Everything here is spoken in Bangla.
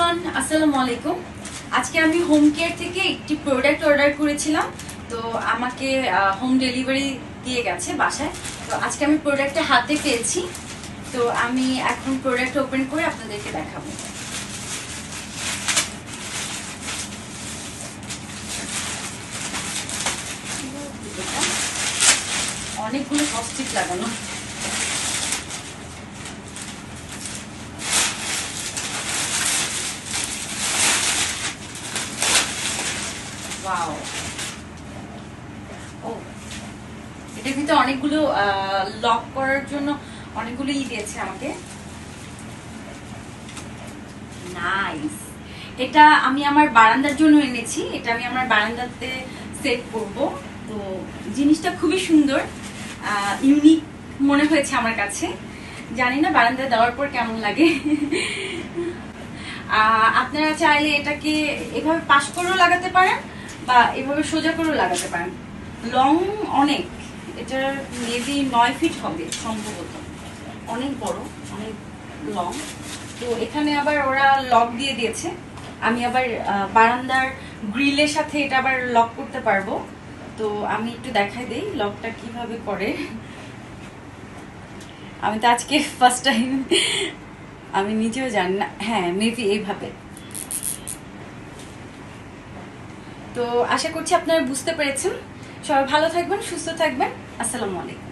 এভরিওয়ান, আসসালামু আলাইকুম। আজকে আমি হোম কেয়ার থেকে একটি প্রোডাক্ট অর্ডার করেছিলাম, তো আমাকে হোম ডেলিভারি দিয়ে গেছে বাসায়। তো আজকে আমি প্রোডাক্টটা হাতে পেয়েছি, তো আমি এখন প্রোডাক্ট ওপেন করে আপনাদেরকে দেখাবো। অনেকগুলো কস্টিক লাগানো। ওয়াও, ও এটার ভিতরে অনেকগুলো লক করার জন্য অনেকগুলো দিয়েছে আমাকে। নাইস। এটা আমি আমার বারান্দার জন্য এনেছি, এটা আমি আমার বারান্দাতে সেট করব। তো জিনিসটা খুবই সুন্দর, ইউনিক মনে হয়েছে আমার কাছে। জানি না বারান্দায় দেওয়ার পর কেমন লাগে। আপনারা চাইলে এটাকে এভাবে পাশ করেও লাগাতে পারেন বা এভাবে সোজা করেও লাগাতে পারেন। লং অনেক, এটার মেবি 9 ফিট হবে সম্ভবত, অনেক বড়, অনেক লং। তো এখানে আবার ওরা লক দিয়ে দিয়েছে, আমি আবার বারান্দার গ্রিলের সাথে এটা আবার লক করতে পারবো। তো আমি একটু দেখাই দেই লকটা কিভাবে করে। আমি তো আজকে ফার্স্ট টাইম, আমি নিজেও জানি না। হ্যাঁ, মেবি এইভাবে। তো আশা করছি আপনারা বুঝতে পেরেছেন। সবাই ভালো থাকবেন, সুস্থ থাকবেন। আসসালামু আলাইকুম।